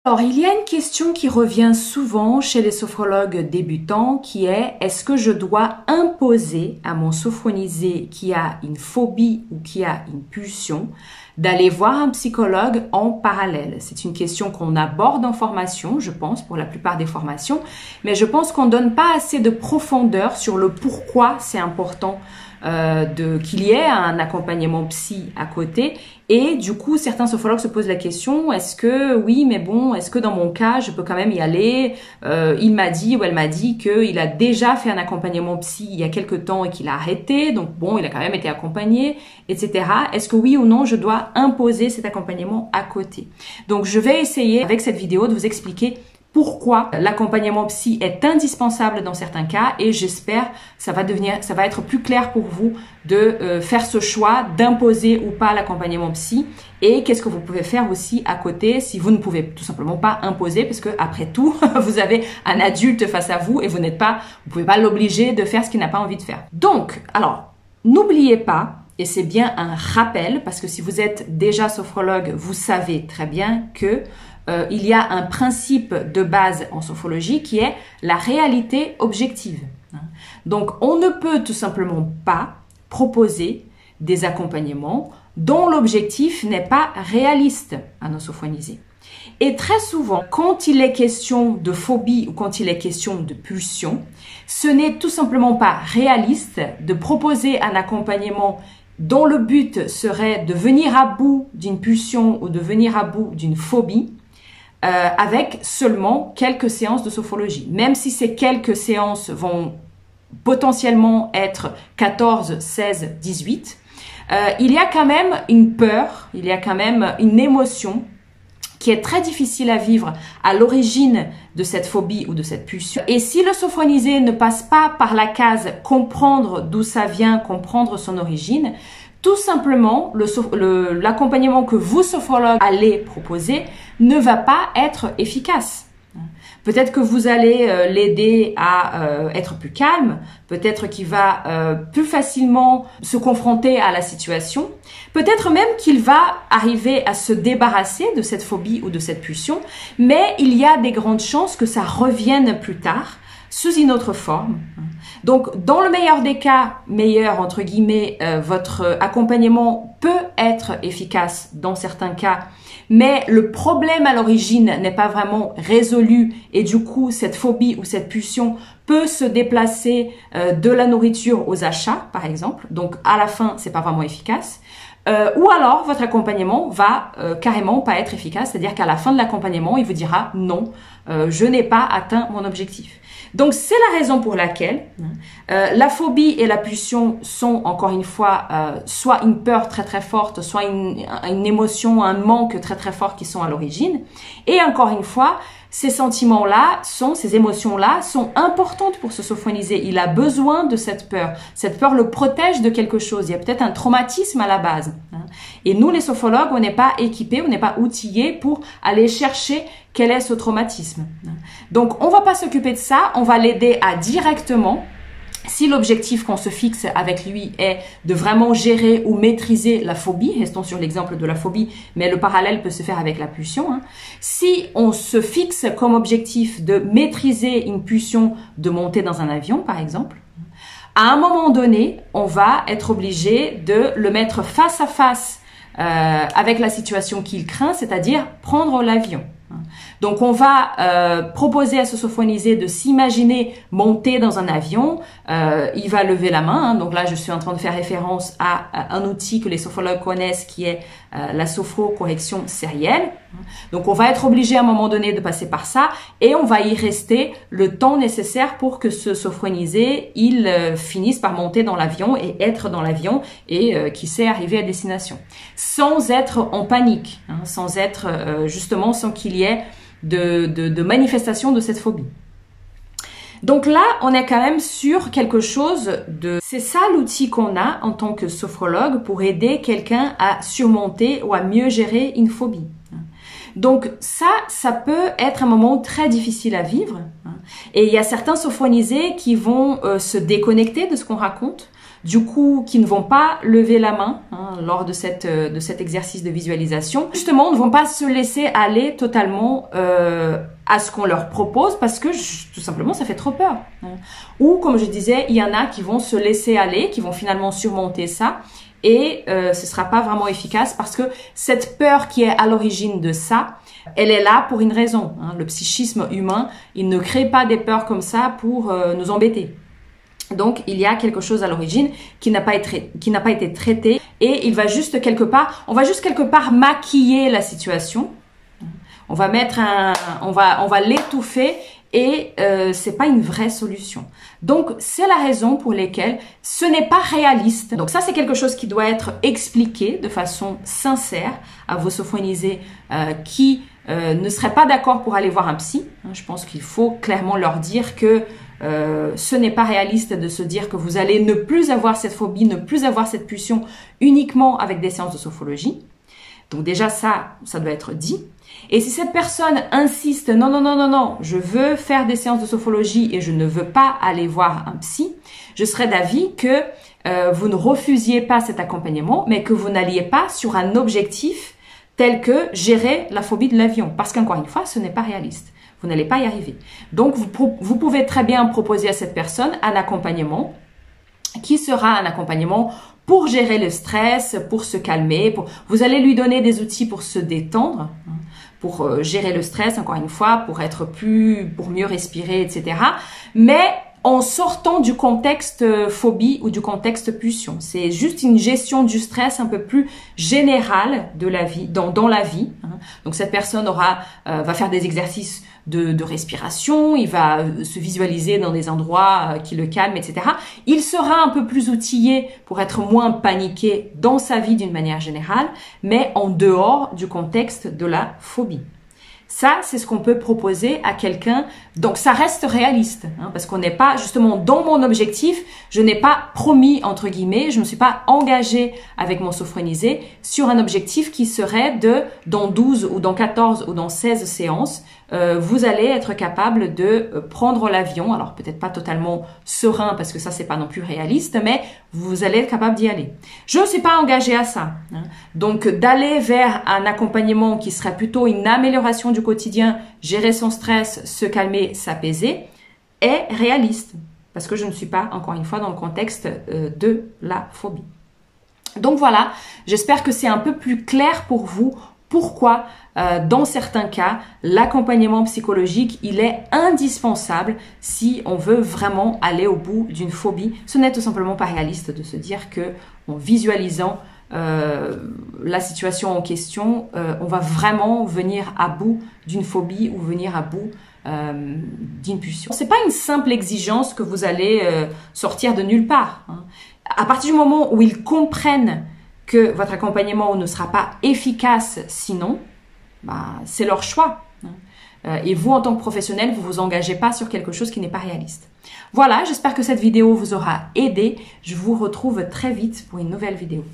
Alors, il y a une question qui revient souvent chez les sophrologues débutants qui est: est-ce que je dois imposer à mon sophronisé qui a une phobie ou qui a une pulsion d'aller voir un psychologue en parallèle? C'est une question qu'on aborde en formation, je pense, pour la plupart des formations, mais je pense qu'on ne donne pas assez de profondeur sur le pourquoi c'est important qu'il y ait un accompagnement psy à côté. Et du coup, certains sophrologues se posent la question: est-ce que, oui, mais bon, est-ce que dans mon cas, je peux quand même y aller? Il m'a dit ou elle m'a dit qu'il a déjà fait un accompagnement psy il y a quelque temps et qu'il a arrêté, donc bon, il a quand même été accompagné, etc. Est-ce que oui ou non, je dois imposer cet accompagnement à côté? Donc, je vais essayer avec cette vidéo de vous expliquer pourquoi l'accompagnement psy est indispensable dans certains cas, et j'espère ça va être plus clair pour vous de faire ce choix d'imposer ou pas l'accompagnement psy, et qu'est-ce que vous pouvez faire aussi à côté si vous ne pouvez tout simplement pas imposer, parce que après tout vous avez un adulte face à vous et vous pouvez pas l'obliger de faire ce qu'il n'a pas envie de faire. Donc, alors, n'oubliez pas, et c'est bien un rappel, parce que si vous êtes déjà sophrologue, vous savez très bien que il y a un principe de base en sophrologie qui est la réalité objective. Donc, on ne peut tout simplement pas proposer des accompagnements dont l'objectif n'est pas réaliste à nos sophronisés. Et très souvent, quand il est question de phobie ou quand il est question de pulsion, ce n'est tout simplement pas réaliste de proposer un accompagnement dont le but serait de venir à bout d'une pulsion ou de venir à bout d'une phobie, avec seulement quelques séances de sophrologie. Même si ces quelques séances vont potentiellement être 14, 16, 18, il y a quand même une peur, il y a quand même une émotion qui est très difficile à vivre à l'origine de cette phobie ou de cette pulsion. Et si le sophronisé ne passe pas par la case comprendre d'où ça vient, comprendre son origine, tout simplement, l'accompagnement que vous, sophrologue, allez proposer ne va pas être efficace. Peut-être que vous allez l'aider à être plus calme, peut-être qu'il va plus facilement se confronter à la situation, peut-être même qu'il va arriver à se débarrasser de cette phobie ou de cette pulsion, mais il y a des grandes chances que ça revienne plus tard sous une autre forme. Donc, dans le meilleur des cas, meilleur entre guillemets, votre accompagnement peut être efficace dans certains cas, mais le problème à l'origine n'est pas vraiment résolu et du coup, cette phobie ou cette pulsion peut se déplacer de la nourriture aux achats, par exemple. Donc, à la fin, c'est pas vraiment efficace. Ou alors, votre accompagnement va carrément pas être efficace, c'est-à-dire qu'à la fin de l'accompagnement, il vous dira non, je n'ai pas atteint mon objectif. Donc, c'est la raison pour laquelle la phobie et la pulsion sont, encore une fois, soit une peur très très forte, soit une émotion, un manque très très fort qui sont à l'origine. Et encore une fois, ces sentiments-là, ces émotions-là sont importantes pour se sophroniser. Il a besoin de cette peur. Cette peur le protège de quelque chose. Il y a peut-être un traumatisme à la base. Et nous, les sophrologues, on n'est pas équipés, on n'est pas outillés pour aller chercher quel est ce traumatisme. Donc, on va pas s'occuper de ça. On va l'aider à directement, si l'objectif qu'on se fixe avec lui est de vraiment gérer ou maîtriser la phobie, restons sur l'exemple de la phobie, mais le parallèle peut se faire avec la pulsion. Si on se fixe comme objectif de maîtriser une pulsion de monter dans un avion, par exemple, à un moment donné, on va être obligé de le mettre face à face avec la situation qu'il craint, c'est-à-dire prendre l'avion. Donc, on va proposer à ce sophronisé de s'imaginer monter dans un avion. Il va lever la main. Donc là, je suis en train de faire référence à un outil que les sophrologues connaissent qui est la sophrocorrection sérielle. Donc, on va être obligé à un moment donné de passer par ça et on va y rester le temps nécessaire pour que ce sophronisé, il finisse par monter dans l'avion et être dans l'avion et qui sait arriver à destination. Sans être en panique, sans être justement, sans qu'il y ait de manifestation de cette phobie. Donc là, on est quand même sur quelque chose de... C'est ça l'outil qu'on a en tant que sophrologue pour aider quelqu'un à surmonter ou à mieux gérer une phobie. Donc ça peut être un moment très difficile à vivre. Et il y a certains sophronisés qui vont se déconnecter de ce qu'on raconte, du coup, qui ne vont pas lever la main lors de cet exercice de visualisation, justement, ne vont pas se laisser aller totalement à ce qu'on leur propose parce que tout simplement, ça fait trop peur. Ou, comme je disais, il y en a qui vont se laisser aller, qui vont finalement surmonter ça et ce sera pas vraiment efficace parce que cette peur qui est à l'origine de ça, elle est là pour une raison. Le psychisme humain, il ne crée pas des peurs comme ça pour nous embêter. Donc, il y a quelque chose à l'origine qui n'a pas été traité et il va juste quelque part, on va juste quelque part maquiller la situation. On va on va l'étouffer et c'est pas une vraie solution. Donc, c'est la raison pour laquelle ce n'est pas réaliste. Donc, ça, c'est quelque chose qui doit être expliqué de façon sincère à vos sophronisés qui ne seraient pas d'accord pour aller voir un psy. Je pense qu'il faut clairement leur dire que ce n'est pas réaliste de se dire que vous allez ne plus avoir cette phobie, ne plus avoir cette pulsion uniquement avec des séances de sophrologie. Donc déjà ça doit être dit. Et si cette personne insiste, non, non, non, non, non, je veux faire des séances de sophrologie et je ne veux pas aller voir un psy, je serais d'avis que vous ne refusiez pas cet accompagnement, mais que vous n'alliez pas sur un objectif tel que gérer la phobie de l'avion. Parce qu'encore une fois, ce n'est pas réaliste. Vous n'allez pas y arriver. Donc, vous pouvez très bien proposer à cette personne un accompagnement qui sera un accompagnement pour gérer le stress, pour se calmer. Vous allez lui donner des outils pour se détendre, pour gérer le stress, encore une fois, pour mieux respirer, etc. Mais en sortant du contexte phobie ou du contexte pulsion. C'est juste une gestion du stress un peu plus générale de la vie, dans la vie. Donc cette personne va faire des exercices de respiration, il va se visualiser dans des endroits qui le calment, etc. Il sera un peu plus outillé pour être moins paniqué dans sa vie d'une manière générale, mais en dehors du contexte de la phobie. Ça, c'est ce qu'on peut proposer à quelqu'un. Donc, ça reste réaliste, parce qu'on n'est pas, justement, dans mon objectif, je n'ai pas promis, entre guillemets, je ne me suis pas engagée avec mon sophronisé sur un objectif qui serait dans 12 ou dans 14 ou dans 16 séances, vous allez être capable de prendre l'avion. Alors, peut-être pas totalement serein, parce que ça, c'est pas non plus réaliste, mais vous allez être capable d'y aller. Je ne suis pas engagée à ça. Donc, d'aller vers un accompagnement qui serait plutôt une amélioration du quotidien, gérer son stress, se calmer, s'apaiser, est réaliste. Parce que je ne suis pas, encore une fois, dans le contexte de la phobie. Donc voilà, j'espère que c'est un peu plus clair pour vous pourquoi, dans certains cas, l'accompagnement psychologique, il est indispensable si on veut vraiment aller au bout d'une phobie. Ce n'est tout simplement pas réaliste de se dire que, en visualisant la situation en question, on va vraiment venir à bout d'une phobie ou venir à bout d'une pulsion. C'est pas une simple exigence que vous allez sortir de nulle part. À partir du moment où ils comprennent que votre accompagnement ne sera pas efficace sinon, c'est leur choix. Et vous, en tant que professionnel, vous vous engagez pas sur quelque chose qui n'est pas réaliste. Voilà, j'espère que cette vidéo vous aura aidé. Je vous retrouve très vite pour une nouvelle vidéo.